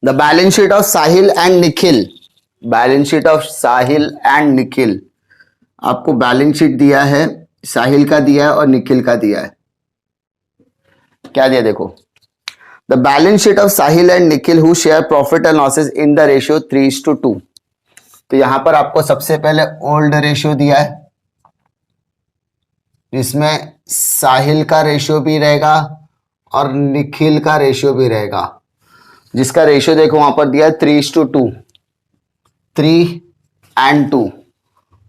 The balance sheet of Sahil and Nikhil, balance sheet of Sahil and Nikhil, आपको balance sheet दिया है, साहिल का दिया है और निखिल का दिया है। क्या दिया देखो, the balance sheet of Sahil and Nikhil who share profit and losses in the ratio 3:2। तो यहां पर आपको सबसे पहले ओल्ड रेशियो दिया है, इसमें साहिल का रेशियो भी रहेगा और निखिल का रेशियो भी रहेगा, जिसका रेशियो देखो वहां पर दिया है 3:2, 3 and 2,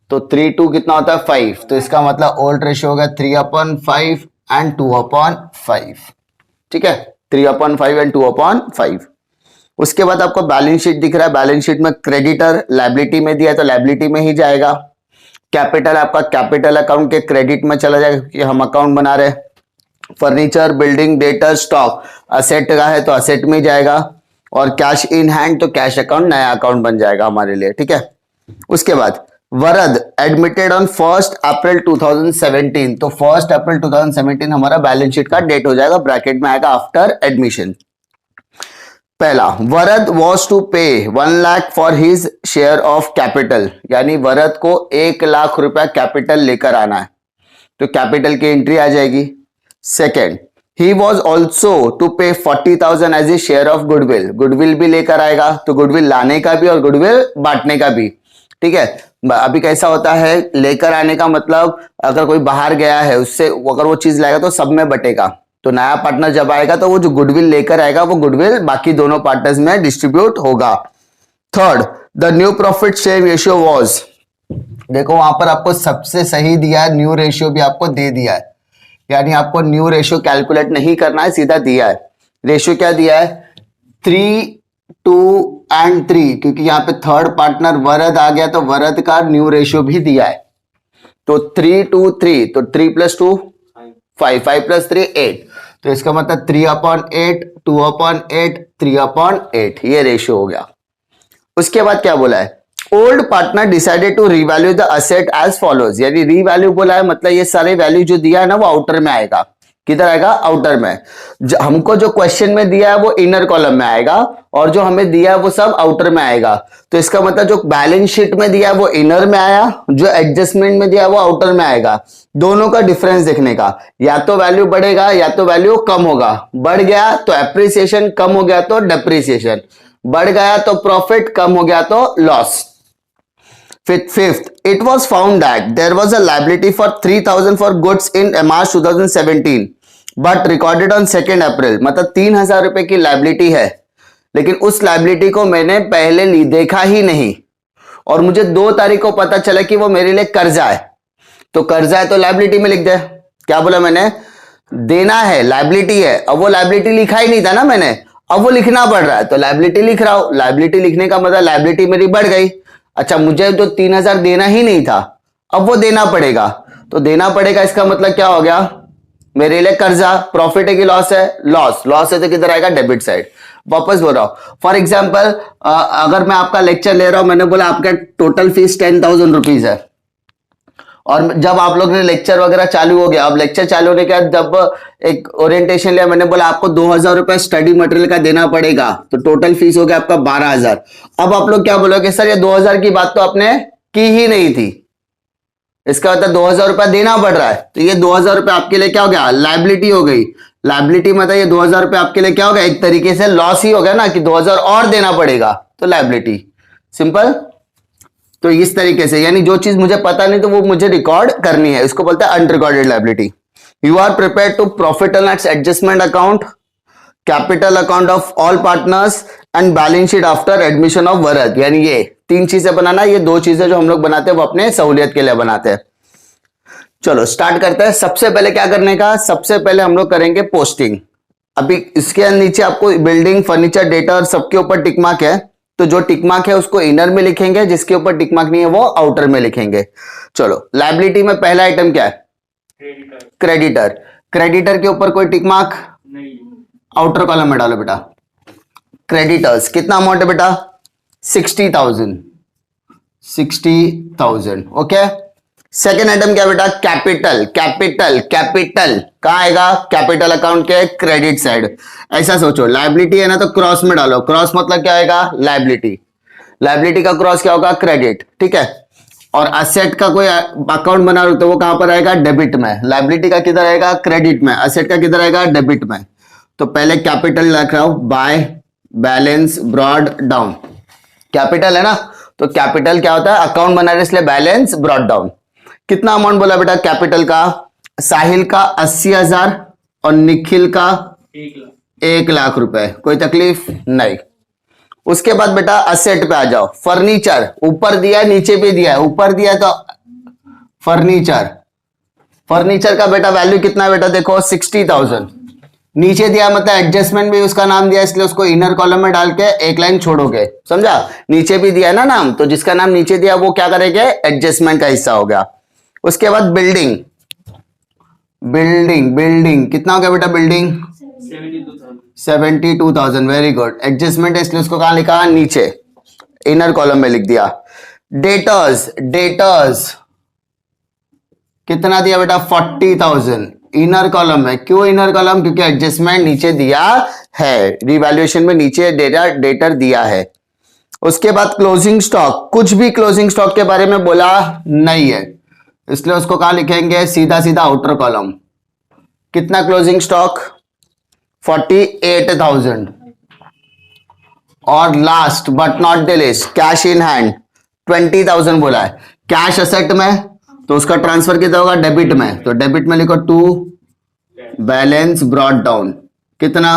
तो 3:2 कितना होता है 5, तो इसका मतलब ओल्ड रेशियो होगा 3/5 एंड 2/5। ठीक है, 3/5 एंड 2/5। उसके बाद आपको बैलेंस शीट दिख रहा है, बैलेंस शीट में क्रेडिटर लायबिलिटी में दिया है तो लायबिलिटी में ही जाएगा। कैपिटल आपका कैपिटल अकाउंट के क्रेडिट में चला जाएगा क्योंकि हम अकाउंट बना रहे हैं। Furniture, building, debtor, stock asset का है तो असेट में जाएगा, और कैश इन हैंड तो कैश अकाउंट नया अकाउंट बन जाएगा हमारे लिए। ठीक है, उसके बाद वरद एडमिटेड ऑन 1 अप्रैल 2017, तो 1 अप्रैल 2017 हमारा बैलेंस शीट का डेट हो जाएगा, ब्रैकेट में आएगा आफ्टर एडमिशन। पहला, वरद was to pay 1 lakh for his share of capital, यानी वरद को 1 लाख रुपया कैपिटल लेकर आना है, तो कैपिटल की एंट्री आ जाएगी। Second, he was also to pay 40,000 as a share of goodwill, goodwill भी लेकर आएगा, तो गुडविल लाने का भी और गुडविल बांटने का भी। ठीक है, अभी कैसा होता है, लेकर आने का मतलब अगर कोई बाहर गया है उससे अगर वो चीज लाएगा तो सब में बटेगा, तो नया पार्टनर जब आएगा तो वो जो गुडविल लेकर आएगा वो गुडविल बाकी दोनों पार्टनर्स में डिस्ट्रीब्यूट होगा। Third, the new profit share ratio was, देखो वहां पर आपको सबसे सही दिया है, न्यू रेशियो भी आपको दे दिया है, यानी आपको न्यू रेशियो कैलकुलेट नहीं करना है, सीधा दिया है। रेशियो क्या दिया है 3, 2 and 3, क्योंकि यहाँ पे थर्ड पार्टनर वरद आ गया तो वरद का न्यू रेशियो भी दिया है, तो 3, 2, 3, तो 3 + 2 5, 5 + 3 8, तो इसका मतलब 3/8, 2/8, 3/8, ये रेशियो हो गया। उसके बाद क्या बोला है, old partner decided to revalue the asset as follows, यानी रीवैल्यू बोला है मतलब ये सारे वैल्यू जो दिया है ना वो आउटर में आएगा। किधर आएगा, आउटर में। हमको जो क्वेश्चन में दिया है वो इनर कॉलम में आएगा और जो हमें दिया है वो सब आउटर में आएगा, तो इसका मतलब जो बैलेंस शीट में दिया है वो इनर में आया, जो एडजस्टमेंट में दिया है वो आउटर में आएगा। दोनों का डिफरेंस देखने का, या तो वैल्यू बढ़ेगा या तो वैल्यू कम होगा, बढ़ गया तो एप्रिसिएशन, कम हो गया तो डेप्रिसिएशन, बढ़ गया तो प्रॉफिट, कम हो गया तो loss. Fifth, it was found that there was a liability for 3,000 for goods in March 2017, but recorded on 2 अप्रैल, मतलब 3,000 रुपए की लाइबिलिटी है, लेकिन उस लाइबिलिटी को मैंने पहले देखा ही नहीं और मुझे 2 तारीख को पता चला कि वो मेरे लिए कर्जा है, तो कर्जा है तो लाइबिलिटी में लिख दे। क्या बोला मैंने, देना है, लाइबिलिटी है, अब वो लाइबिलिटी लिखा ही नहीं था ना मैंने, अब वो लिखना पड़ रहा है तो लाइबिलिटी लिख रहा हूं, लाइबिलिटी लिखने का मतलब लाइबिलिटी मेरी बढ़ गई। अच्छा, मुझे तो 3,000 देना ही नहीं था, अब वो देना पड़ेगा, तो देना पड़ेगा इसका मतलब क्या हो गया, मेरे लिए कर्जा। प्रॉफिट है कि लॉस है, लॉस, लॉस है तो किधर आएगा, डेबिट साइड। वापस बोल रहा हूं, फॉर एग्जाम्पल अगर मैं आपका लेक्चर ले रहा हूं, मैंने बोला आपका टोटल फीस 10,000 रुपीज है, और जब आप लोग ने लेक्चर वगैरह चालू हो गया, अब लेक्चर चालू होने के बाद जब एक ओरिएंटेशन लिया, मैंने बोला आपको 2,000 रुपए स्टडी मटेरियल का देना पड़ेगा, तो टोटल फीस हो गया आपका 12,000। अब आप लोग क्या बोलोगे, सर ये 2,000 की बात तो आपने की ही नहीं थी, इसका मतलब 2,000 रुपया देना पड़ रहा है, तो ये 2,000 रुपये आपके लिए क्या हो गया, लाइबिलिटी हो गई। लाइबिलिटी मतलब ये 2,000 रुपये आपके लिए क्या हो गया, एक तरीके से लॉस ही हो गया ना, कि 2,000 और देना पड़ेगा, तो लाइबिलिटी। सिंपल। तो इस तरीके से, यानी जो चीज मुझे पता नहीं तो वो मुझे रिकॉर्ड करनी है, इसको बोलते हैं unrecorded liability. You are prepare to profit and loss adjustment account, capital account of all partners and balance sheet after admission of Varad, यानी ये 3 चीजें बनाना। ये 2 चीजें जो हम लोग बनाते हैं वो अपने सहूलियत के लिए बनाते हैं। चलो स्टार्ट करते हैं। सबसे पहले क्या करने का, सबसे पहले हम लोग करेंगे पोस्टिंग। अभी इसके नीचे आपको बिल्डिंग, फर्नीचर, डेटा सबके ऊपर टिक मार्क है, तो जो टिक मार्क है उसको इनर में लिखेंगे, जिसके ऊपर टिक मार्क नहीं है वो आउटर में लिखेंगे। चलो, लायबिलिटी में पहला आइटम क्या है, क्रेडिटर। क्रेडिटर के ऊपर कोई टिक मार्क नहीं, आउटर कॉलम में डालो बेटा। क्रेडिटर्स कितना अमाउंट है बेटा, 60,000, 60,000। ओके, सेकेंड आइटम क्या बेटा, कैपिटल। कैपिटल कैपिटल कहां आएगा, कैपिटल अकाउंट के क्रेडिट साइड। ऐसा सोचो, लायबिलिटी है ना तो क्रॉस में डालो, क्रॉस मतलब क्या आएगा, लायबिलिटी। लायबिलिटी का क्रॉस क्या होगा, क्रेडिट, ठीक है। और असेट का कोई अकाउंट बना रहे तो वो कहां पर आएगा, डेबिट में। लायबिलिटी का किधर आएगा, क्रेडिट में। असेट का किधर आएगा, डेबिट में। तो पहले कैपिटल रख रहा हूं, by balance brought down. Capital है ना, तो कैपिटल क्या होता है, अकाउंट बना रहे इसलिए बैलेंस ब्रॉड डाउन। कितना अमाउंट बोला बेटा कैपिटल का, साहिल का 80,000 और निखिल का 1,00,000 रुपए। कोई तकलीफ नहीं। उसके बाद बेटा असेट पे आ जाओ, फर्नीचर ऊपर दिया है नीचे भी दिया है, ऊपर दिया है तो फर्नीचर। फर्नीचर का बेटा वैल्यू कितना है बेटा, देखो 60,000। नीचे दिया मतलब एडजस्टमेंट भी उसका नाम दिया इसलिए उसको इनर कॉलम में डाल के एक लाइन छोड़ोगे, समझा। नीचे भी दिया है ना नाम, तो जिसका नाम नीचे दिया वो क्या करेंगे, एडजस्टमेंट का हिस्सा हो गया। उसके बाद बिल्डिंग। बिल्डिंग बिल्डिंग कितना हो गया बेटा, बिल्डिंग 72,000। Very good. एडजस्टमेंट है इसलिए उसको कहां लिखा, नीचे इनर कॉलम में लिख दिया। डेटर्स। डेटर्स कितना दिया बेटा, 40,000 इनर कॉलम में। क्यों इनर कॉलम, क्योंकि एडजस्टमेंट नीचे दिया है, रिवैल्यूएशन में नीचे डेटर दिया है। उसके बाद क्लोजिंग स्टॉक, कुछ भी क्लोजिंग स्टॉक के बारे में बोला नहीं है इसलिए उसको कहां लिखेंगे, सीधा सीधा आउटर कॉलम। कितना क्लोजिंग स्टॉक, 48,000। और last but not the list, cash in hand 20,000 बोला है। कैश असेट में तो उसका ट्रांसफर कितना होगा, डेबिट में। तो डेबिट में लिखो 2 बैलेंस ब्रॉड डाउन, कितना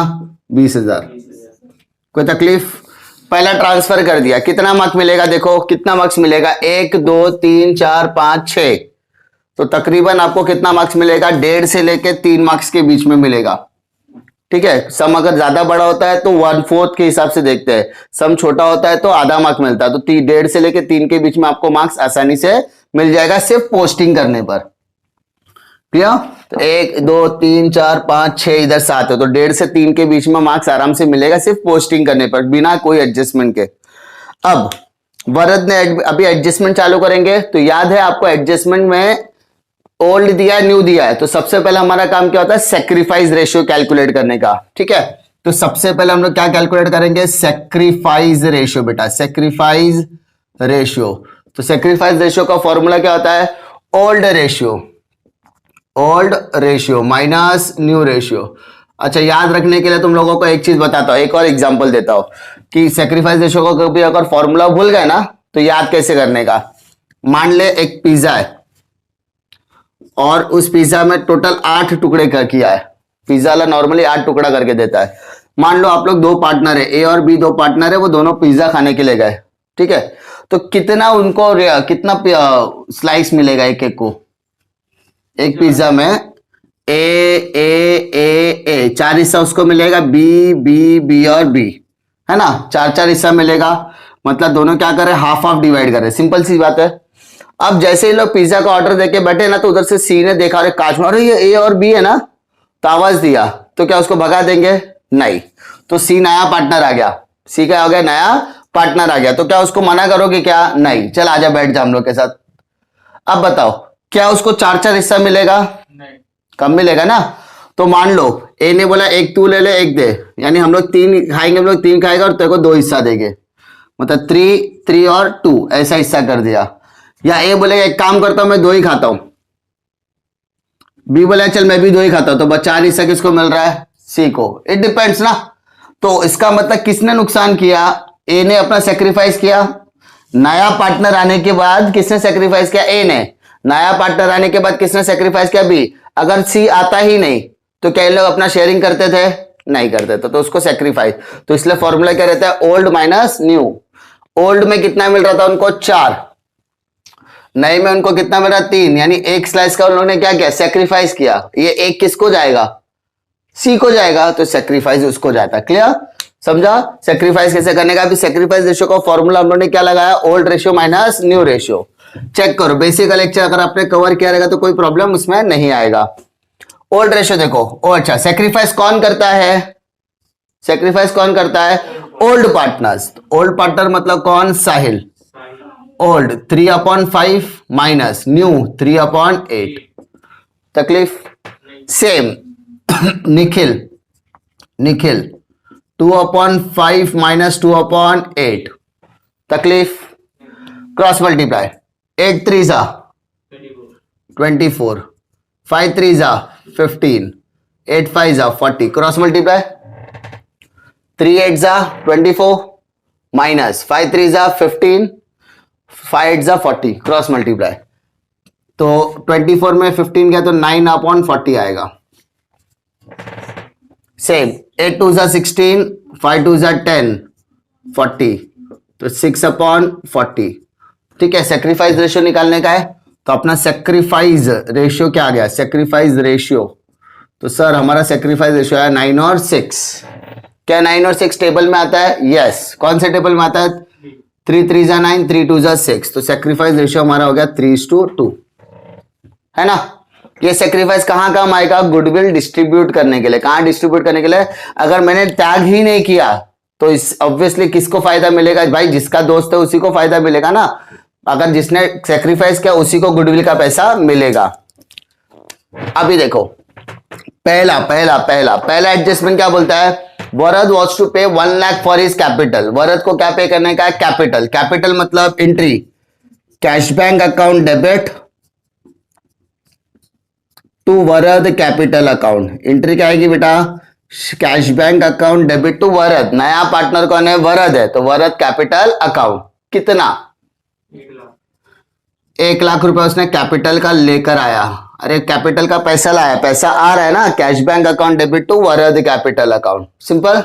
20,000। कोई तकलीफ, पहला ट्रांसफर कर दिया। कितना मार्क्स मिलेगा, देखो कितना मार्क्स मिलेगा, 1 2 3 4 5 6। तो तकरीबन आपको कितना मार्क्स मिलेगा, 1.5 से लेके 3 मार्क्स के बीच में मिलेगा, ठीक है। सम अगर ज्यादा बड़ा होता है तो 1/4 के हिसाब से देखते हैं, सम छोटा होता है तो आधा मार्क्स मिलता है। तो 1.5 से लेके 3 के बीच में आपको मार्क्स आसानी से मिल जाएगा, सिर्फ पोस्टिंग करने पर। क्लियर। तो 1 2 3 4 5 6 इधर 7 है, तो 1.5 से 3 के बीच में मार्क्स आराम से मिलेगा, सिर्फ पोस्टिंग करने पर, बिना कोई एडजस्टमेंट के। अब वरद ने अभी एडजस्टमेंट चालू करेंगे, तो याद है आपको एडजस्टमेंट में ओल्ड दिया है, न्यू दिया है। तो सबसे पहले हमारा काम क्या होता है, सेक्रीफाइस रेशियो कैलकुलेट करने का, ठीक है। तो सबसे पहले हम लोग क्या कैलकुलेट करेंगे, सेक्रीफाइस रेशियो बेटा, सेक्रीफाइस रेशियो। तो सेक्रीफाइस रेशियो का फॉर्मूला क्या होता है, old ratio, old ratio minus new ratio. अच्छा, याद रखने के लिए तुम लोगों को एक चीज बताता हूं, एक और एग्जांपल देता हूं कि सेक्रीफाइस रेशियो को कभी अगर फॉर्मूला भूल गए ना तो याद कैसे करने का। मान ले एक पिज्जा है और उस पिज्जा में टोटल 8 टुकड़े का किया है। पिज्जा वाला नॉर्मली 8 टुकड़ा करके देता है। मान लो आप लोग 2 पार्टनर है, ए और बी 2 पार्टनर है, वो दोनों पिज्जा खाने के लिए गए, ठीक है। तो कितना उनको कितना स्लाइस मिलेगा एक एक को, एक पिज्जा में ए ए ए ए 4 हिस्सा उसको मिलेगा, बी बी बी और बी, है ना, 4 हिस्सा मिलेगा। मतलब दोनों क्या कर रहे हैं, हाफ हाफ डिवाइड कर रहे हैं, सिंपल सी बात है। अब जैसे ही लोग पिज्जा का ऑर्डर देके बैठे ना, तो उधर से सी ने देखा, अरे काश में, अरे ये ए और बी है ना, तो आवाज दिया, तो क्या उसको भगा देंगे, नहीं। तो सी नया पार्टनर आ गया, सी क्या हो गया, नया पार्टनर आ गया। तो क्या उसको मना करोगे क्या, नहीं, चल आजा बैठ जा हम लोग के साथ। अब बताओ क्या उसको 4 हिस्सा मिलेगा, नहीं, कम मिलेगा ना। तो मान लो ए ने बोला एक तू ले ले एक दे, यानी हम लोग 3 खाएंगे, हम लोग 3 खाएगा और तेरे को 2 हिस्सा देंगे, मतलब 3 और 2 ऐसा हिस्सा कर दिया। या ए बोलेगा एक काम करता हूं मैं 2 ही खाता हूं, बी बोला चल मैं भी 2 ही खाता हूं, तो बस 4 हिस्सा किसको मिल रहा है, सी को। इट डिपेंड्स ना। तो इसका मतलब किसने नुकसान किया, ए ने अपना सेक्रीफाइस किया। नया पार्टनर आने के बाद किसने सेक्रीफाइस किया, ए ने। नया पार्टनर आने के बाद किसने सेक्रीफाइस किया, बी। अगर सी आता ही नहीं तो क्या इन लोग अपना शेयरिंग करते थे, नहीं करते थे, तो उसको सेक्रीफाइस। तो इसलिए फॉर्मूला क्या रहता है, ओल्ड माइनस न्यू। ओल्ड में कितना मिल रहा था उनको, 4, नए में उनको कितना मिला, 3, यानी एक स्लाइस का उन लोगों ने क्या किया, सेक्रीफाइस किया। ये एक किसको जाएगा, सी को जाएगा, तो सेक्रीफाइस उसको जाता। क्लियर, समझा सेक्रीफाइस कैसे करने का। अभी सेक्रीफाइस रेशियो का फॉर्मूला हम लोगों ने क्या लगाया, old ratio minus new ratio. Check करो, बेसिक लेक्चर अगर आपने कवर किया रहेगा तो कोई प्रॉब्लम उसमें नहीं आएगा। ओल्ड रेशियो देखो, ओ अच्छा, सेक्रीफाइस कौन करता है, सेक्रीफाइस कौन करता है, ओल्ड पार्टनर्स। ओल्ड पार्टनर मतलब कौन, साहिल। Old 3/5 minus new 3/8। तकलीफ सेम। निखिल 2/5 माइनस 2/8। तकलीफ क्रॉस मल्टीप्लाई 8 3 जा 24, 5 3 जा 15, 8 5 जा 40। क्रॉस मल्टीप्लाई 3 8 जा 24 माइनस 5 3 जा 15, 5 8 जा 40। क्रॉस मल्टीप्लाई तो 24 में 15 गया तो 9/40 आएगा। सेम 8 2 जा 16, 5 2 जा 10, 40 तो 6/40। ठीक है, सेक्रीफाइस रेशियो निकालने का है तो अपना सेक्रीफाइस रेशियो क्या आ गया, सेक्रीफाइस रेशियो। तो सर हमारा सेक्रीफाइस रेशियो है 9 और 6। क्या 9 और 6 टेबल में आता है? यस। कौन से टेबल में आता है? 3 3 जा 9, 3 2 जा 6। तो सेक्रीफाइस रेशियो हमारा हो गया 3:2, है ना। ये सेक्रीफाइस कहां काम आएगा? गुडविल डिस्ट्रीब्यूट करने के लिए। कहां डिस्ट्रीब्यूट करने के लिए? अगर मैंने टैग ही नहीं किया तो इस ऑब्वियसली किसको फायदा मिलेगा भाई? जिसका दोस्त है उसी को फायदा मिलेगा ना। अगर जिसने सेक्रीफाइस किया उसी को गुडविल का पैसा मिलेगा। अभी देखो पहला एडजस्टमेंट क्या बोलता है? वरद was to pay 1 lakh for his capital. Varad को क्या पे करने का है? कैपिटल। कैपिटल मतलब entry cash bank account debit to Varad capital account. Entry क्या आएगी बेटा? Cash bank account debit to Varad. नया पार्टनर कौन है? वरद है। तो वरद कैपिटल अकाउंट कितना? 1 लाख रुपए उसने कैपिटल का लेकर आया। अरे कैपिटल का पैसा लाया, पैसा आ रहा है ना। Cash bank account debit to Varad capital account. Simple.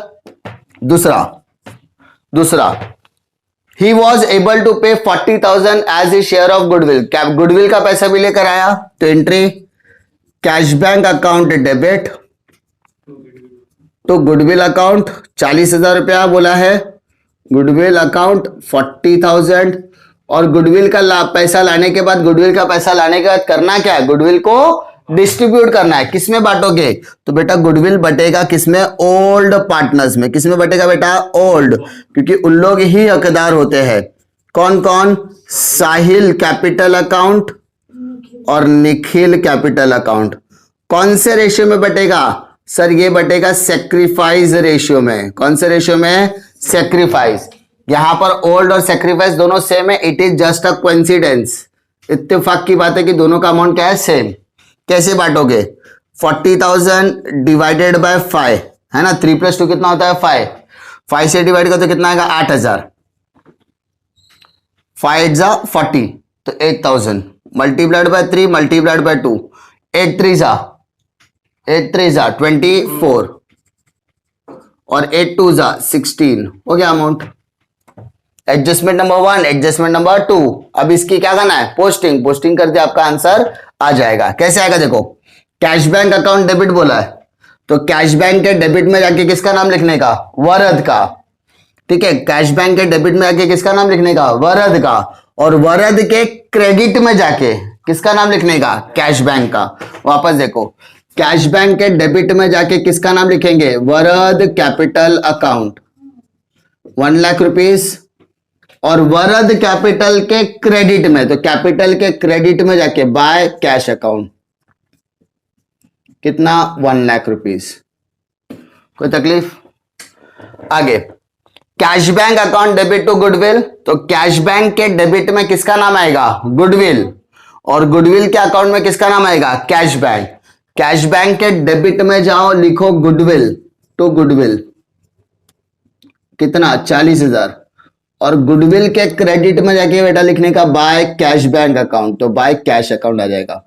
दूसरा he was able to pay 40,000 as a share of goodwill. Goodwill का पैसा भी लेकर आया तो entry cash bank account debit to goodwill account 40,000 रुपया बोला है। गुडविल अकाउंट 40,000 और गुडविल का पैसा लाने के बाद करना क्या है? गुडविल को डिस्ट्रीब्यूट करना है। किसमें बांटोगे? तो बेटा गुडविल बटेगा किसमें? ओल्ड पार्टनर्स में। किसमें बटेगा बेटा? ओल्ड, क्योंकि उन लोग ही हकदार होते हैं। कौन कौन? साहिल कैपिटल अकाउंट और निखिल कैपिटल अकाउंट। कौन से रेशियो में बटेगा? सर ये बटेगा सेक्रीफाइस रेशियो में। कौन से रेशियो में? सेक्रीफाइस। यहां पर ओल्ड और सेक्रीफाइस दोनों सेम है। It is just a coincidence. इत्तेफाक की बात है कि दोनों का अमाउंट क्या है? सेम। कैसे बांटोगे? 40,000 डिवाइडेड बाय 5 है ना। 3 + 2 कितना होता है? 5। 5 से डिवाइड करो तो कितना आएगा? 8,000। 5 8 जा 40 तो 8,000 मल्टीप्लाइड बाय 3 मल्टीप्लाइड बाय 2। 8 3 जा 24 और 8 2 जा 16। हो गया amount. Adjustment number 1, adjustment number 2। अब इसकी क्या करना है? पोस्टिंग कर दिया, आपका आंसर आ जाएगा। कैसे आएगा देखो, कैश बैंक अकाउंट डेबिट बोला है तो कैश बैंक के डेबिट में जाके किसका नाम लिखने का? वरद का। ठीक है, कैश बैंक के डेबिट में जाके किसका नाम लिखने का? वरद का। और वरद के क्रेडिट में जाके किसका नाम लिखने का? कैश बैंक का। वापस देखो, कैश बैंक के डेबिट में जाके किसका नाम लिखेंगे? वरद कैपिटल अकाउंट 1 लाख रुपीस। और वरद कैपिटल के क्रेडिट में, तो कैपिटल के क्रेडिट में जाके बाय कैश अकाउंट कितना? 1 लाख रुपीस। कोई तकलीफ? आगे cash bank account debit to goodwill, तो कैश बैंक के डेबिट में किसका नाम आएगा? गुडविल। और गुडविल के अकाउंट में किसका नाम आएगा? Cash bank. कैश बैंक के डेबिट में जाओ, लिखो गुडविल टू गुडविल कितना? 40,000। और गुडविल के क्रेडिट में जाके बेटा लिखने का बाय कैश बैंक अकाउंट, तो बाय कैश अकाउंट आ जाएगा।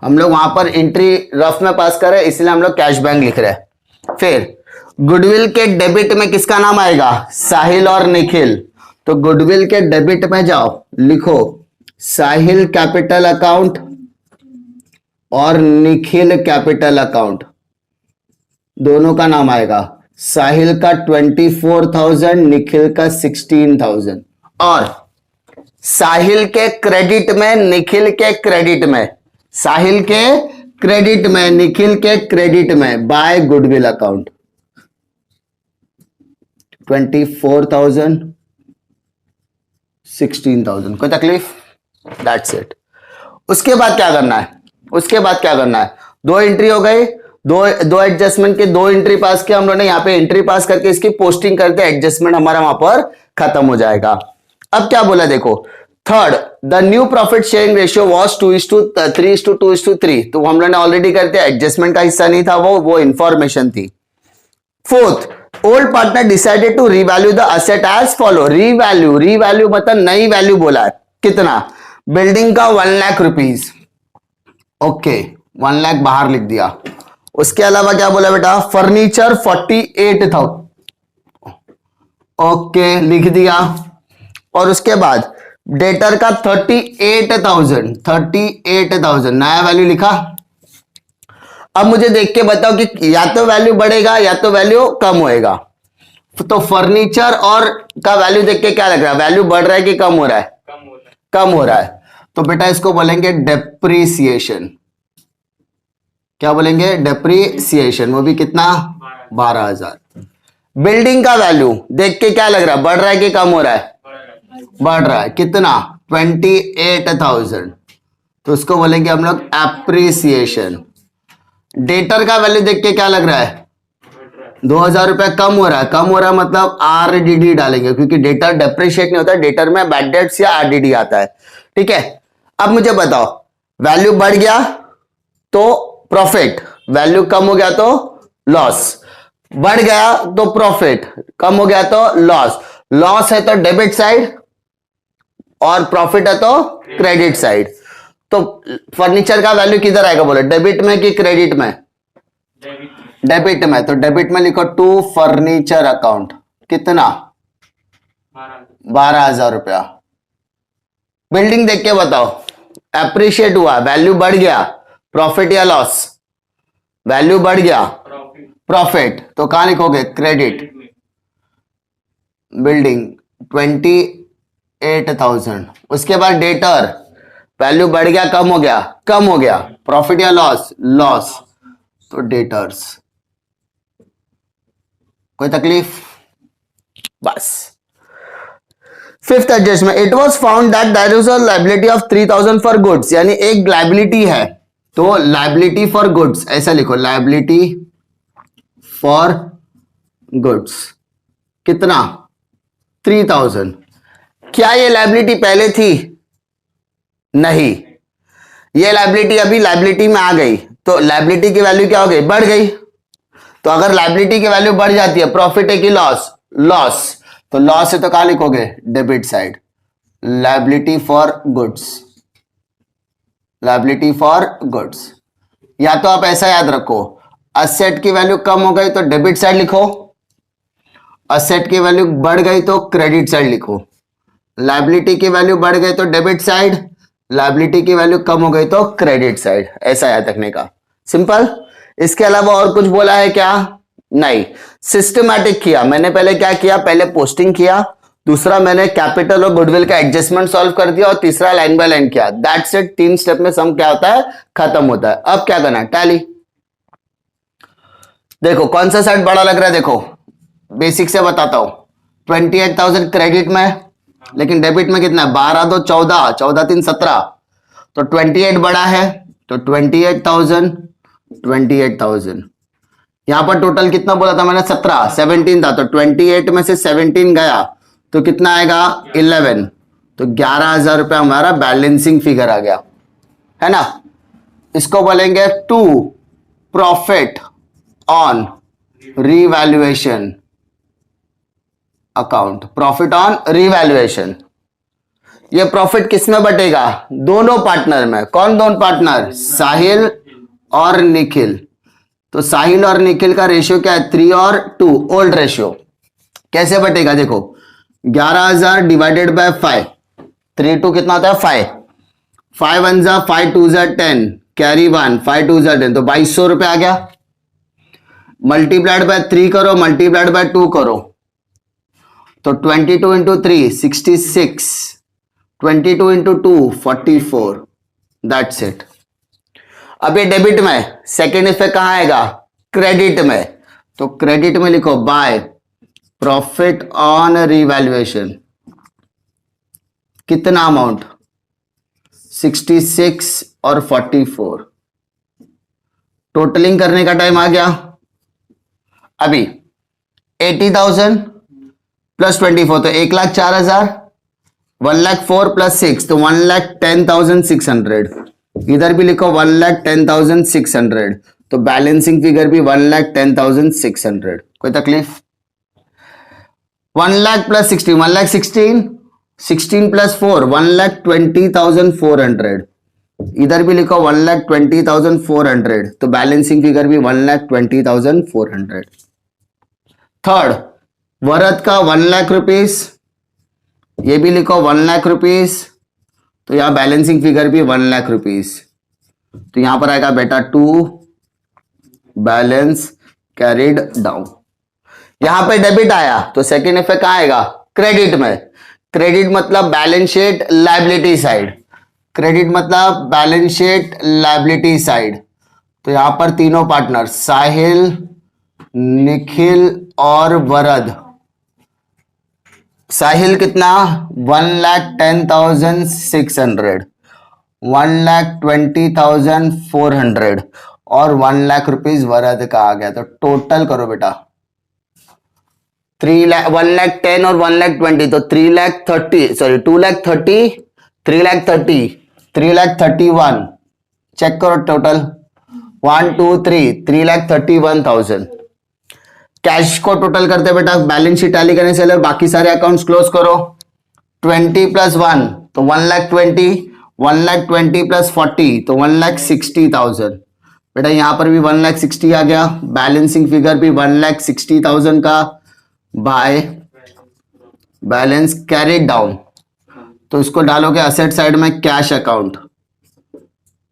हम लोग वहां पर एंट्री रफ में पास कर रहे हैं इसलिए हम लोग कैश बैंक लिख रहे हैं। फिर गुडविल के डेबिट में किसका नाम आएगा? साहिल और निखिल। तो गुडविल के डेबिट में जाओ, लिखो साहिल कैपिटल अकाउंट और निखिल कैपिटल अकाउंट, दोनों का नाम आएगा। साहिल का 24,000, निखिल का 16,000। और साहिल के क्रेडिट में, निखिल के क्रेडिट में, साहिल के क्रेडिट में, निखिल के क्रेडिट में बाय गुडविल अकाउंट 24,000, 16,000। कोई तकलीफ? That's it. उसके बाद क्या करना है? उसके बाद क्या करना है? दो एंट्री हो गई, दो एडजस्टमेंट के दो एंट्री पास किया हम लोगों ने, यहाँ पे एंट्री पास करके इसकी पोस्टिंग करते एडजस्टमेंट हमारा वहां पर खत्म हो जाएगा। अब क्या बोला देखो, third the new profit sharing ratio was 2:3:2:3, तो हम लोगों ने ऑलरेडी करते, एडजस्टमेंट का हिस्सा नहीं था, वो इंफॉर्मेशन थी। Fourth, old partner decided to revalue the asset as follow. Revalue मतलब नई वैल्यू बोला है। कितना? बिल्डिंग का 1 लाख रुपीज। ओके, 1 लाख बाहर लिख दिया। उसके अलावा क्या बोला बेटा? फर्नीचर 48,000। ओके, लिख दिया। और उसके बाद डेटर का 38,000 नया वैल्यू लिखा। अब मुझे देख के बताओ कि या तो वैल्यू बढ़ेगा या तो वैल्यू कम होएगा। तो फर्नीचर और का वैल्यू देख के क्या लग रहा है? वैल्यू बढ़ रहा है कि कम हो रहा है? कम हो रहा है। तो बेटा इसको बोलेंगे डेप्रीसिएशन। क्या बोलेंगे? डेप्रीसिएशन। वो भी कितना? 12,000। बिल्डिंग का वैल्यू देख के क्या लग रहा है? बढ़ रहा है कि कम हो रहा है? बढ़ रहा है। कितना? 28,000। तो उसको बोलेंगे हम लोग एप्रिसिएशन। डेटर का वैल्यू देख के क्या लग रहा है? 2,000 रुपए कम हो रहा है। कम हो रहा है मतलब आरडीडी डालेंगे, क्योंकि डेटर डेप्रिशिएट नहीं होता, डेटर में बैड डेट्स या आरडीडी आता है। ठीक है, अब मुझे बताओ, वैल्यू बढ़ गया तो प्रॉफिट, वैल्यू कम हो गया तो लॉस। बढ़ गया तो प्रॉफिट, कम हो गया तो लॉस। लॉस है तो डेबिट साइड और प्रॉफिट है तो क्रेडिट साइड। तो फर्नीचर का वैल्यू किधर आएगा बोलो? डेबिट में कि क्रेडिट में? डेबिट में। तो डेबिट में लिखो टू फर्नीचर अकाउंट। कितना? 12,000 रुपया। बिल्डिंग देख के बताओ, एप्रिशिएट हुआ, वैल्यू बढ़ गया, प्रॉफिट या लॉस? वैल्यू बढ़ गया, प्रॉफिट। तो कहां लिखोगे? क्रेडिट। बिल्डिंग 28,000। उसके बाद डेटर, वैल्यू बढ़ गया, कम हो गया? कम हो गया, प्रॉफिट या लॉस? लॉस। तो डेटर्स। कोई तकलीफ? बस। Fifth adjustment, it was found that there is a liability of 3,000 for goods. यानी एक लायबिलिटी है, तो लायबिलिटी फॉर गुड्स ऐसा लिखो, लायबिलिटी फॉर गुड्स। कितना? 3,000। क्या ये लायबिलिटी पहले थी? नहीं, ये लायबिलिटी अभी लायबिलिटी में आ गई, तो लायबिलिटी की वैल्यू क्या हो गई? बढ़ गई। तो अगर लायबिलिटी की वैल्यू बढ़ जाती है, प्रॉफिट है कि लॉस? लॉस। तो लॉस है तो कहां लिखोगे? Debit side. Liability for goods, liability for goods. या तो आप ऐसा याद रखो, असेट की वैल्यू कम हो गई तो डेबिट साइड लिखो, असेट की वैल्यू बढ़ गई तो क्रेडिट साइड लिखो। लायबिलिटी की वैल्यू बढ़ गई तो डेबिट साइड, लायबिलिटी की वैल्यू कम हो गई तो क्रेडिट साइड। ऐसा याद रखने का, सिंपल। इसके अलावा और कुछ बोला है क्या? नहीं। सिस्टमैटिक किया मैंने। पहले क्या किया? पहले पोस्टिंग किया, दूसरा मैंने कैपिटल और गुडविल का एडजस्टमेंट सॉल्व कर दिया, और तीसरा लाइन बाय लाइन किया। That's it. 3 स्टेप में सम क्या होता है? खत्म होता है। अब क्या करना है? टैली। देखो कौन सा साइड बड़ा लग रहा है? देखो बेसिक से बताता हूं। 28,000 क्रेडिट में, लेकिन डेबिट में कितना है? 12 2 14, 14 3 17, तो 28 बड़ा है, तो 28,000 28,000। यहां पर टोटल कितना बोला था मैंने? 17 था, तो 28 में से 17 गया तो कितना आएगा? 11। तो 11,000 रुपया हमारा बैलेंसिंग फिगर आ गया, है ना। इसको बोलेंगे to profit on revaluation account. Profit on revaluation. ये प्रॉफिट किस में बटेगा? दोनों पार्टनर में। कौन दोनों पार्टनर? साहिल और निखिल। तो साहिल और निखिल का रेशियो क्या है? 3 और 2, ओल्ड रेशियो। कैसे बटेगा? देखो 11,000 डिवाइडेड बाय 5, 3 2 कितना होता है? 5, 5 1 जा 5 2 जा 10, कैरी 1, 5 2 जा 10, तो 2,200 रुपए आ गया। मल्टीप्लाइड बाय 3 करो, मल्टीप्लाइड बाय 2 करो, तो 22 इंटू 3 66, 22 इंटू 2 44। That's it. अब ये डेबिट में, सेकेंड इफेक्ट कहां आएगा? क्रेडिट में। तो क्रेडिट में लिखो बाय प्रॉफिट ऑन रीवैल्यूएशन। कितना अमाउंट 66 और 44। टोटलिंग करने का टाइम आ गया। अभी 80,000 प्लस 24 तो 1,04,000, 1,04,000 प्लस 6 तो 1,10,600। इधर भी लिखो 1,10,600, तो बैलेंसिंग फिगर भी 1,10,600। कोई तकलीफ? 1 लाख प्लस 16, 1,16,000, 16 प्लस 4 1,20,400। इधर भी लिखो 1,20,400, तो बैलेंसिंग फिगर भी 1,20,400। थर्ड, वरद का 1 लाख रुपीस, ये भी लिखो 1 लाख रुपीस, तो यहां बैलेंसिंग फिगर भी 1 लाख रुपीस। तो यहां पर आएगा बेटा 2 बैलेंस कैरिड डाउन। यहां पे डेबिट आया तो सेकेंड इफेक्ट कहां आएगा? क्रेडिट में। क्रेडिट मतलब balance sheet liability side, credit मतलब बैलेंस शीट लायबिलिटी साइड। तो यहां पर तीनों पार्टनर साहिल, निखिल और वरद। साहिल कितना? 1,10,600, 1,20,400 और 1 लाख रुपीज वरद का आ गया। तो टोटल करो बेटा 3 लाख, 1,10,000 और 1,20,000 तो 3,30,000, सॉरी 2,30,000, 3,30,000, 3,31,000। चेक करो टोटल 1 2 3 3,31,000। कैश को टोटल करते बेटा, बैलेंस शीट टैली करने से बाकी सारे अकाउंट्स क्लोज करो। 20 प्लस 1 तो 1,20,000, 1,20,000 प्लस 40 तो 1,60,000। बेटा यहां पर भी 1,60,000 आ गया। बैलेंसिंग फिगर भी 1,60,000 का बाय बैलेंस कैरिड डाउन। तो इसको डालोगे असेट साइड में कैश अकाउंट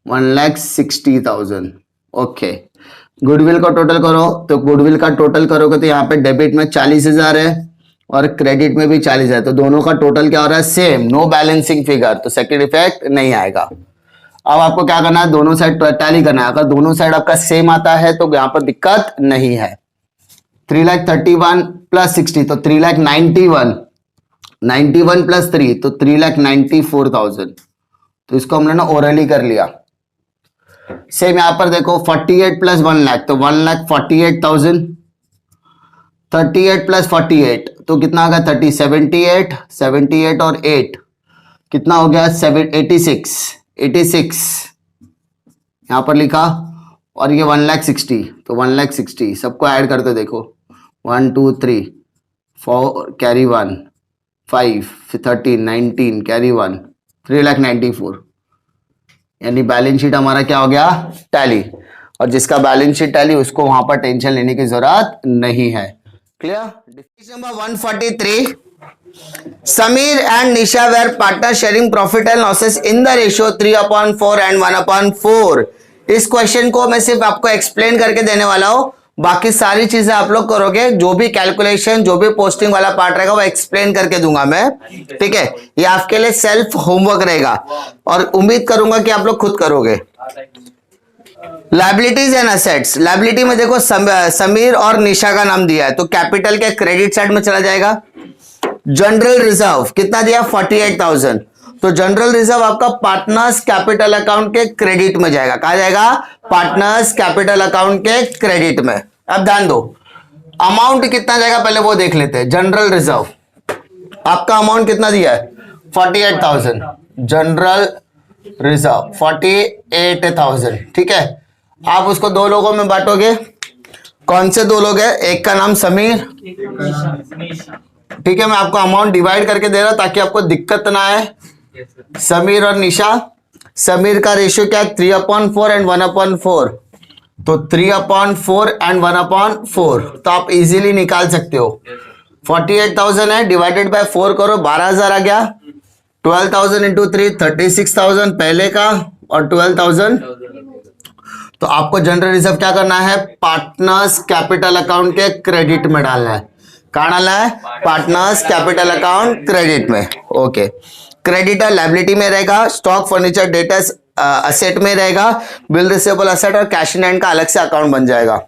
1,60,000। ओके, गुडविल को टोटल करो, तो गुडविल का टोटल करोगे तो यहाँ पे डेबिट में 40,000 है और क्रेडिट में भी 40,000, तो दोनों का टोटल क्या हो रहा है? सेम, नो बैलेंसिंग फिगर, तो सेकंड इफेक्ट नहीं आएगा। अब आपको क्या करना है? दोनों साइड टैली करना है। अगर दोनों साइड आपका सेम आता है तो यहाँ पर दिक्कत नहीं है। 3,31,000 प्लस 60 तो 3,91,000, 91 प्लस 3 तो 3,94,000। तो इसको हमने ना ओरली कर लिया। सेम यहां पर देखो 48 प्लस 1 लाख तो 1,48,000, 38 प्लस 48 तो कितना होगा? 30, 78, 78 और 8 कितना हो गया? 86, 86 यहां पर लिखा। और ये 1,60,000 तो 1,60,000 सबको ऐड करते देखो 1 2 3 4 कैरी 1 5 13 19 कैरी 1 3,94,000। यानी बैलेंस शीट हमारा क्या हो गया? टैली। और जिसका बैलेंस शीट टैली उसको वहां पर टेंशन लेने की जरूरत नहीं है। Clear? Number 143, Sameer and Nisha were partner sharing profit and losses in the ratio 3/4 and 1/4। इस क्वेश्चन को मैं सिर्फ आपको एक्सप्लेन करके देने वाला हूं, बाकी सारी चीजें आप लोग करोगे। जो भी कैलकुलेशन, जो भी पोस्टिंग वाला पार्ट रहेगा वो एक्सप्लेन करके दूंगा मैं, ठीक है? ये आपके लिए सेल्फ होमवर्क रहेगा और उम्मीद करूंगा कि आप लोग खुद करोगे। लायबिलिटीज एंड असेट्स, लायबिलिटी में देखो समीर और निशा का नाम दिया है तो कैपिटल के क्रेडिट साइड में चला जाएगा। जनरल रिजर्व कितना दिया? 48,000, तो जनरल रिजर्व आपका पार्टनर्स कैपिटल अकाउंट के क्रेडिट में जाएगा। कहा जाएगा? पार्टनर्स कैपिटल अकाउंट के क्रेडिट में। अब ध्यान दो, अमाउंट कितना जाएगा पहले वो देख लेते हैं। जनरल रिजर्व आपका अमाउंट कितना दिया है? 48,000। जनरल रिजर्व 48,000, ठीक है? आप उसको दो लोगों में बांटोगे। कौन से दो लोग हैं? एक का नाम समीर, ठीक है? मैं आपको अमाउंट डिवाइड करके दे रहा हूं ताकि आपको दिक्कत ना आए। समीर और निशा, समीर का रेशियो क्या है? 3/4 एंड 1/4, तो 3/4 एंड 1/4 तो आप इजीली निकाल सकते हो। 48,000 है, डिवाइडेड बाय 4 करो, 12,000 आ गया। 12,000 इंटू 3 36,000 पहले का और 12,000। तो आपको जनरल रिजर्व क्या करना है? पार्टनर्स कैपिटल अकाउंट के क्रेडिट में डालना है। कहां डालना है? पार्टनर्स कैपिटल अकाउंट क्रेडिट में। ओके, क्रेडिटर लायबिलिटी में रहेगा, स्टॉक फर्नीचर डेटर्स असेट में रहेगा, बिल रिसीवेबल असेट और कैश इन हैंड का अलग से अकाउंट बन जाएगा।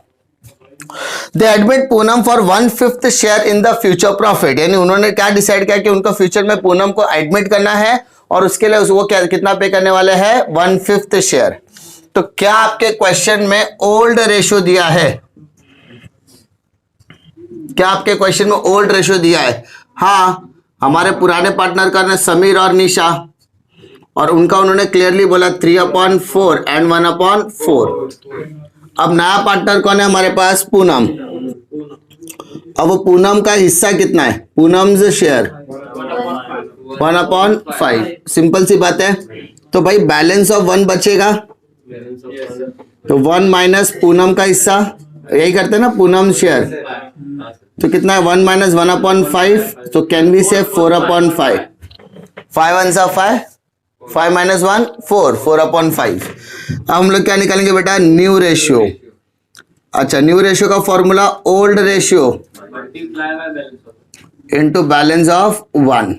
दे admit Poonam for 1/5 share in the future profit, यानी उन्होंने क्या डिसाइड किया कि उनको फ्यूचर में पूनम को एडमिट करना है और उसके लिए वो क्या कितना पे करने वाले हैं 1/5 शेयर। तो क्या आपके क्वेश्चन में ओल्ड रेशियो दिया है? क्या आपके क्वेश्चन में ओल्ड रेशियो दिया है? हाँ, हमारे पुराने पार्टनर का ना समीर और निशा, और उनका उन्होंने क्लियरली बोला 3/4 एंड 1/4। अब नया पार्टनर कौन है हमारे पास? पूनम। अब वो पूनम का हिस्सा कितना है? पूनम्स शेयर 1/5। सिंपल सी बात है। तो भाई बैलेंस ऑफ 1 बचेगा, तो 1 माइनस पूनम का हिस्सा, यही करते हैं ना पूनम शेयर, तो कितना है 1 माइनस 1/5, तो कैन बी से 4/5। 5 1 सा 5, 5 माइनस 1 4, 4/5। अब हम लोग क्या निकालेंगे बेटा? New ratio. अच्छा, न्यू रेशियो का formula old ratio into balance of 1।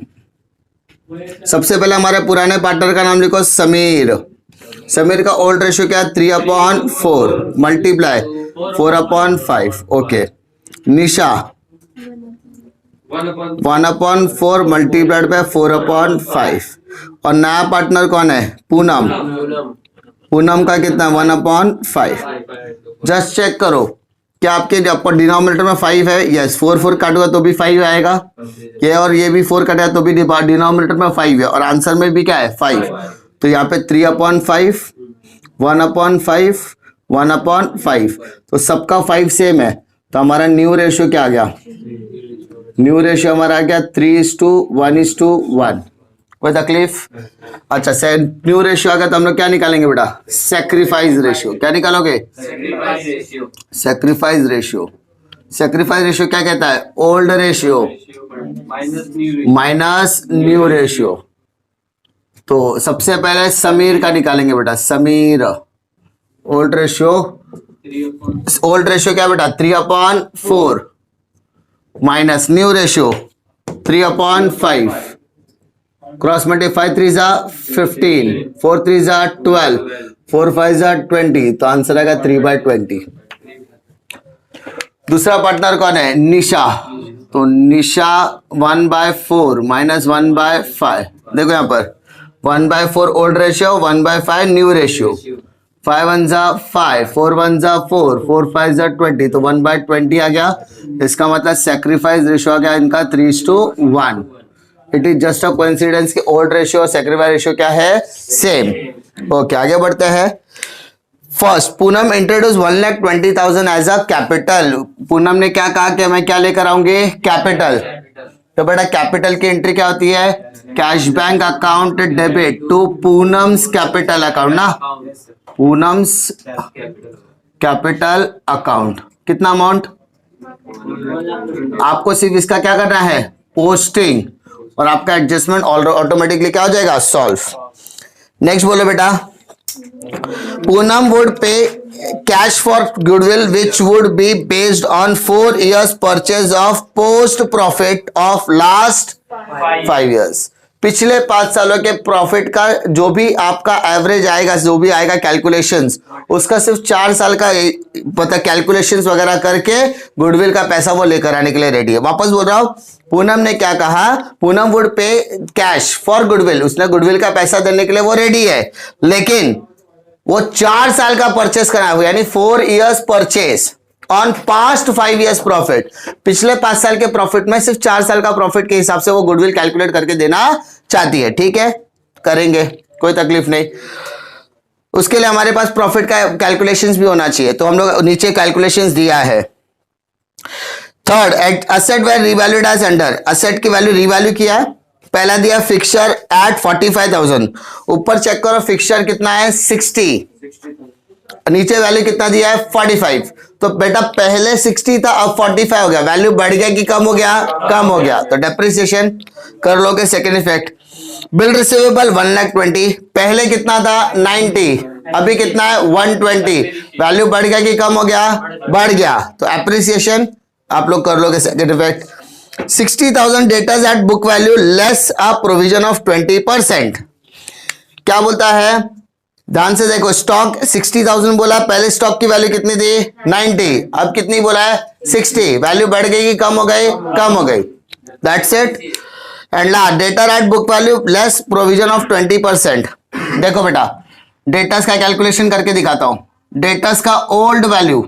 सबसे पहले हमारे पुराने पार्टनर का नाम लिखो समीर। समीर का ओल्ड रेशियो क्या है? 3/4 multiply 4/5। Okay. Nisha 1/4 multiplied by 4/5। और नया पार्टनर कौन है? पूनम। पूनम का कितना? 1/5। जस्ट चेक करो क्या आपके डिनोमिनेटर में 5 है? यस। 4 4 काटूंगा तो भी 5 आएगा, ये और ये भी 4 कटा तो भी डिनोमिनेटर में 5 है, और आंसर में भी क्या है? 5। तो यहाँ पे 3/5, 1/5, 1/5, तो सबका 5 सेम है। तो हमारा न्यू रेशियो क्या आ गया? न्यू रेशियो हमारा आ गया 3:1:1। कोई तकलीफ? अच्छा, न्यू रेशियो आ गया तो हम लोग क्या निकालेंगे बेटा? Sacrifice ratio. क्या निकालोगे? Sacrifice ratio. सैक्रिफाइस रेशियो क्या कहता है? Old ratio minus new ratio. तो सबसे पहले समीर का निकालेंगे बेटा। Sameer old ratio. Old ratio क्या बेटा? 3/4 minus new ratio 3/5। Cross multiply 3 जा 15, 4 3 जा 12, 4 5 जा 20, तो आंसर आएगा 3/20। दूसरा पार्टनर कौन है? निशा। तो निशा 1/4 माइनस 1/5। देखो यहाँ पर 1/4 ओल्ड रेशियो, 1/5 न्यू रेशियो। 5 1 जा 5, 4 1 जा 4, 4 5 जा 20, तो 1/20 आ गया। इसका मतलब सैक्रिफाइस रेशियो आ गया इनका 3:1। It is just a coincidence कि ओल्ड रेशियो और सैक्रिफाइस रेशियो क्या है? सेम। ओके, आगे बढ़ते हैं। First, Poonam introduce 1,20,000 as a capital. Poonam ने क्या कहा कि मैं क्या लेकर आऊंगी? कैपिटल। तो बेटा कैपिटल की एंट्री क्या होती है? Cash bank account debit to Poonam's capital account ना, पूनम्स कैपिटल अकाउंट। कितना अमाउंट? आपको सिर्फ इसका क्या करना है? पोस्टिंग, और आपका एडजस्टमेंट ऑटोमेटिकली क्या हो जाएगा? सॉल्व। नेक्स्ट बोलो बेटा। Poonam would pay cash for goodwill which would be based on 4 years purchase of post profit of last 5 years। पिछले 5 सालों के प्रॉफिट का जो भी आपका एवरेज आएगा, जो भी आएगा कैलकुलेशंस, उसका सिर्फ 4 साल का पता कैलकुलेशंस वगैरह करके गुडविल का पैसा वो लेकर आने के लिए रेडी है। वापस बोल रहा हूं, पूनम ने क्या कहा? Poonam would pay cash for goodwill, उसने गुडविल का पैसा देने के लिए वो रेडी है, लेकिन वो 4 साल का परचेस करा हुआ, यानी 4 years purchase on past 5 years profit. पिछले 5 साल के प्रॉफिट में सिर्फ 4 साल का प्रॉफिट के हिसाब से वो गुडविल कैलकुलेट करके देना चाहती है। ठीक है, करेंगे, कोई तकलीफ नहीं। उसके लिए हमारे पास प्रॉफिट का कैलकुलेशंस भी होना चाहिए, तो हम लोग नीचे कैलकुलेशंस दिया है। Third, asset were revalued as under. Asset की वैल्यू रिवैल्यू किया है। पहला दिया फिक्सचर एट 45,000। ऊपर चेक करो फिक्सचर कितना है? 60। नीचे वैल्यू कितना दिया है? 45। तो बेटा पहले 60 था, अब 45 हो गया। वैल्यू बढ़ गया कि कम हो गया? कम हो गया। तो डेप्रिसिएशन कर लोगे। Second effect, bill receivable 1,20,000। पहले कितना था? 90, अभी कितना है? 120। वैल्यू बढ़ गया कि कम हो गया? बढ़ गया। तो एप्रिसिएशन आप लोग कर लोगे। Second effect, 60,000 debtors at book value less a provision of 20%। क्या बोलता है? ध्यान से देखो, स्टॉक 60,000 बोला, पहले स्टॉक की वैल्यू कितनी थी 90, अब कितनी बोला है 60, वैल्यू बढ़ गई कि कम हो गई, कम हो गई, दैट्स इट। एंड ला debtor at book value less provision of 20%। देखो बेटा डेटर्स का कैलकुलेशन करके दिखाता हूं। डेटर्स का old value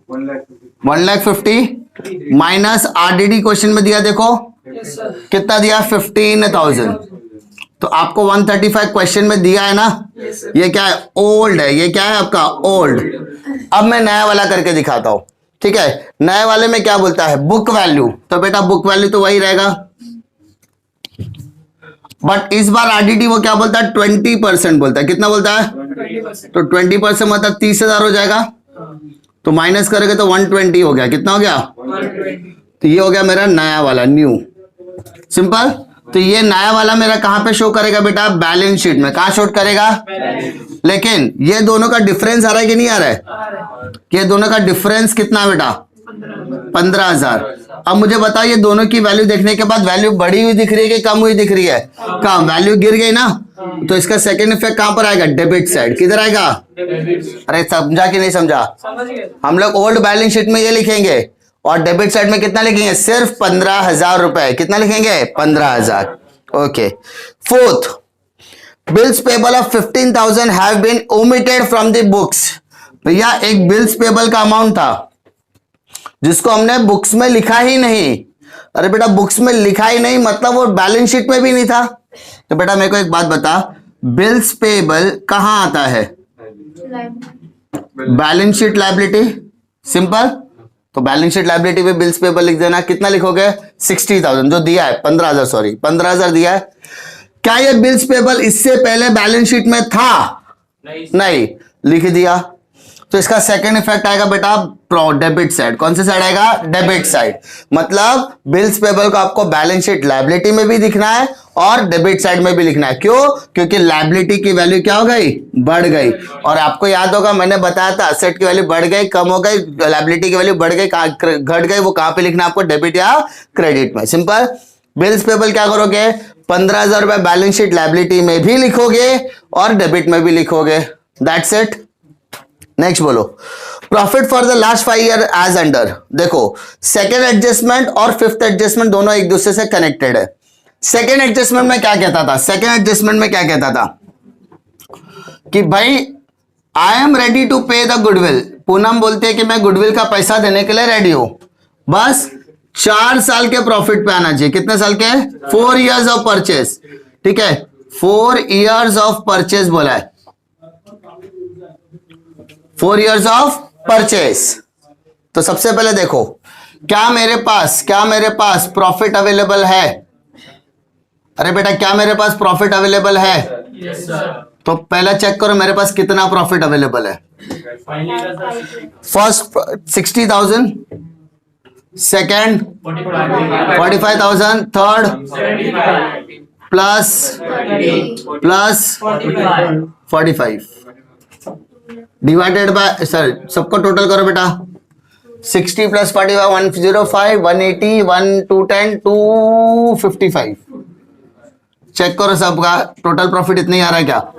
1,50,000 minus RDD question में दिया, देखो कितना दिया 15,000, तो आपको 135 क्वेश्चन में दिया है ना, ये क्या है ओल्ड है, ये क्या है आपका ओल्ड। अब मैं नया वाला करके दिखाता हूं, ठीक है। नए वाले में क्या बोलता है बुक वैल्यू, तो बेटा बुक वैल्यू तो वही रहेगा, बट इस बार आरडीडी वो क्या बोलता है 20% बोलता है, कितना बोलता है, तो 20% मतलब 30,000 हो जाएगा, तो माइनस करेंगे तो 120 हो गया, कितना हो गया, तो ये हो गया मेरा नया वाला न्यू, सिंपल। तो ये नया वाला मेरा कहां पे शो करेगा बेटा, बैलेंस शीट में, कहां शो करेगा, लेकिन ये दोनों का डिफरेंस आ रहा है कि नहीं आ रहा है, ये दोनों का डिफरेंस कितना है बेटा 15,000। अब मुझे बताओ ये दोनों की वैल्यू देखने के बाद वैल्यू बढ़ी हुई दिख रही है कि कम हुई दिख रही है, कम, वैल्यू गिर गई ना, तो इसका सेकंड इफेक्ट कहां पर आएगा, डेबिट साइड, किधर आएगा, अरे समझा कि नहीं समझा, हम लोग ओल्ड बैलेंस शीट में ये लिखेंगे और डेबिट साइड में कितना लिखेंगे, सिर्फ 15,000 रुपए, कितना लिखेंगे 15,000, okay. Fourth, bills payable of 15,000 have been omitted from the books. भैया एक बिल्स पेबल का अमाउंट था जिसको हमने बुक्स में लिखा ही नहीं, अरे बेटा बुक्स में लिखा ही नहीं मतलब वो बैलेंस शीट में भी नहीं था, तो बेटा मेरे को एक बात बता, बिल्स पेबल कहां आता है, बैलेंस शीट लायबिलिटी, सिंपल। तो बैलेंस शीट लायबिलिटी पे बिल्स पेबल लिख देना, कितना लिखोगे 60,000 जो दिया है, 15,000 सॉरी 15,000 दिया है। क्या ये बिल्स पेबल इससे पहले बैलेंस शीट में था, नहीं, लिख दिया, तो इसका सेकंड इफेक्ट आएगा बेटा डेबिट साइड, कौन से साइड आएगा, डेबिट साइड, मतलब बिल्स पेबल को आपको बैलेंस शीट लायबिलिटी में भी दिखना है और डेबिट साइड में भी लिखना है, क्यों, क्योंकि लायबिलिटी की वैल्यू क्या हो गई, बढ़ गई, और आपको याद होगा मैंने बताया था असेट की वैल्यू बढ़ गई, कम हो गई, लायबिलिटी की वैल्यू बढ़ गई, घट गई, वो कहां पे लिखना है आपको, डेबिट या क्रेडिट में, सिंपल। बिल्स पेबल क्या करोगे 15,000 रुपए बैलेंस शीट लायबिलिटी में भी लिखोगे और डेबिट में भी लिखोगे, दैट्स इट। नेक्स्ट बोलो, profit for the last 5 year as under. देखो सेकेंड एडजस्टमेंट और फिफ्थ एडजस्टमेंट दोनों एक दूसरे से कनेक्टेड है। सेकेंड एडजस्टमेंट में क्या कहता था, सेकेंड एडजस्टमेंट में क्या कहता था कि भाई आई एम रेडी टू पे द गुडविल, पूनम बोलते हैं कि मैं गुडविल का पैसा देने के लिए रेडी हूं, बस 4 साल के प्रॉफिट पे आना चाहिए, कितने साल के, 4 इयर्स ऑफ परचेज, ठीक है 4 इयर्स ऑफ परचेज बोला है, 4 इयर्स ऑफ परचेज। तो सबसे पहले देखो क्या मेरे पास प्रॉफिट अवेलेबल है, अरे बेटा क्या मेरे पास प्रॉफिट अवेलेबल है, yes, तो पहला चेक करो मेरे पास कितना प्रॉफिट अवेलेबल है, first 60,000, second 45,000, third plus 45 divided by, sir सबको टोटल करो बेटा, 60 प्लस 45 105 180 1 210 255, चेक करो सबका टोटल प्रॉफिट इतना ही आ रहा है क्या।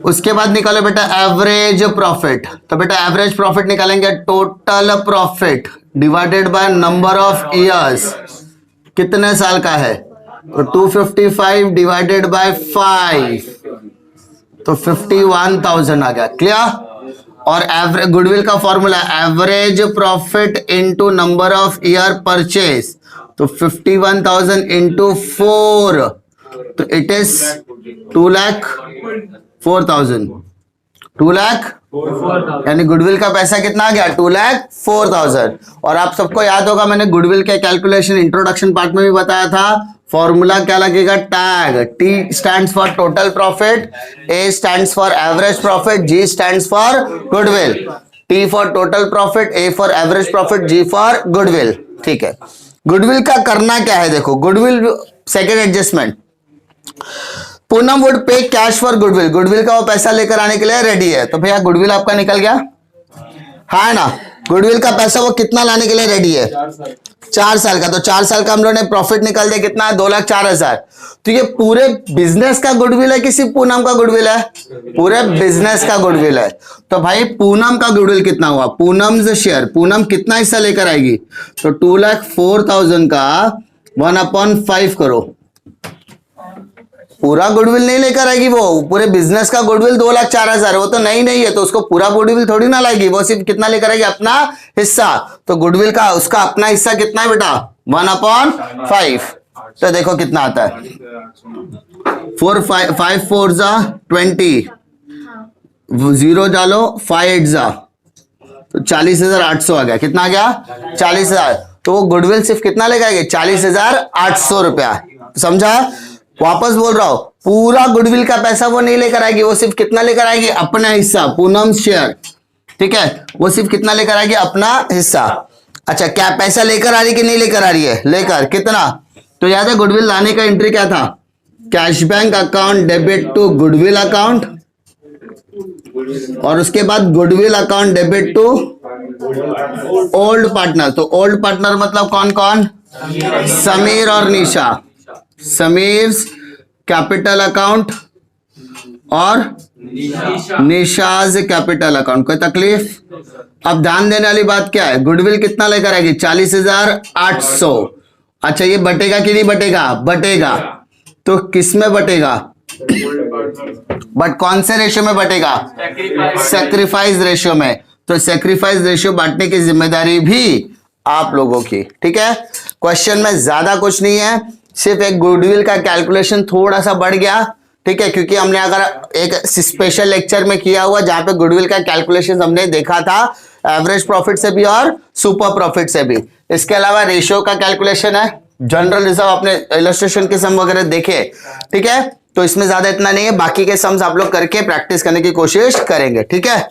उसके बाद निकालो बेटा एवरेज प्रॉफिट, तो बेटा एवरेज प्रॉफिट निकालेंगे total profit divided by number of years, कितने साल का है, तो 255 डिवाइडेड बाय 5, तो 51,000 आ गया, क्लियर। और एवरेज गुडविल का formula average profit into number of year purchase, तो 51,000 इंटू 4, तो इट इज 2,04,000, 2,00,000 यानी गुडविल का पैसा कितना आ गया 2,04,000। और आप सबको याद होगा मैंने गुडविल के कैलकुलेशन इंट्रोडक्शन पार्ट में भी बताया था, फॉर्मूला क्या लगेगा, tag, T stands for total profit, A stands for average profit, G stands for goodwill, T for total profit, A for average profit, G for goodwill, ठीक है। Goodwill का करना क्या है, देखो goodwill second adjustment, Poonam would pay cash for goodwill, goodwill का वो पैसा लेकर आने के लिए रेडी है, तो भैया गुडविल आपका निकल गया, हाँ ना, गुडविल का पैसा वो कितना लाने के लिए रेडी है? 4 साल का। तो 4 साल का हम लोगों ने प्रॉफिट निकाल दिया कितना? 2,04,000। तो ये पूरे बिजनेस का गुडविल है कि सिर्फ पूनम का गुडविल है? पूरे बिजनेस का गुडविल है। तो भाई पूनम का गुडविल कितना हुआ? पूनम शेयर, पूनम कितना हिस्सा लेकर आएगी? तो 2,04,000 का 1/5 करो। पूरा गुडविल नहीं लेकर आएगी वो, पूरे बिजनेस का गुडविल 2,04,000, वो तो नहीं है, तो उसको पूरा गुडविल थोड़ी ना लाएगी, वो सिर्फ कितना लेकर आएगी? अपना हिस्सा। तो गुडविल का उसका अपना हिस्सा कितना है बेटा? 1/5। तो देखो कितना आता है, 5 4 जा 20, 0 डालो 5 8 जा, तो 40,800 आ गया। कितना आ गया? 40,000। तो वो गुडविल सिर्फ कितना लेकर आएगी? 40,800 रुपया। समझा? वापस बोल रहा हूं, पूरा गुडविल का पैसा वो नहीं लेकर आएगी, वो सिर्फ कितना लेकर आएगी? अपना हिस्सा, पूनम शेयर। ठीक है, वो सिर्फ कितना लेकर आएगी? अपना हिस्सा। अच्छा, क्या पैसा लेकर आ रही कि नहीं लेकर आ रही है? लेकर। कितना? तो याद है गुडविल लाने का एंट्री क्या था? Cash bank account debit to goodwill account, और उसके बाद goodwill account debit to old partner. तो ओल्ड पार्टनर मतलब कौन कौन? समीर और निशा। समीर कैपिटल अकाउंट और निशाज कैपिटल अकाउंट। कोई तकलीफ? अब ध्यान देने वाली बात क्या है, गुडविल कितना लेकर आएगी? 40,800। अच्छा, ये बटेगा कि नहीं बटेगा? बटेगा। तो किस में बटेगा? बट कौन से रेशियो में बटेगा? सेक्रीफाइस रेशियो में। तो सेक्रीफाइस रेशियो बांटने की जिम्मेदारी भी आप लोगों की। ठीक है, क्वेश्चन में ज्यादा कुछ नहीं है, सिर्फ एक गुडविल का कैलकुलेशन थोड़ा सा बढ़ गया। ठीक है, क्योंकि हमने अगर एक स्पेशल लेक्चर में किया हुआ जहां पे गुडविल का कैलकुलेशन हमने देखा था एवरेज प्रॉफिट से भी और सुपर प्रॉफिट से भी। इसके अलावा रेशियो का कैलकुलेशन है, जनरल रिजर्व अपने इलस्ट्रेशन के सम वगैरह देखे। ठीक है, तो इसमें ज्यादा इतना नहीं है, बाकी के सम्स आप लोग करके प्रैक्टिस करने की कोशिश करेंगे। ठीक है।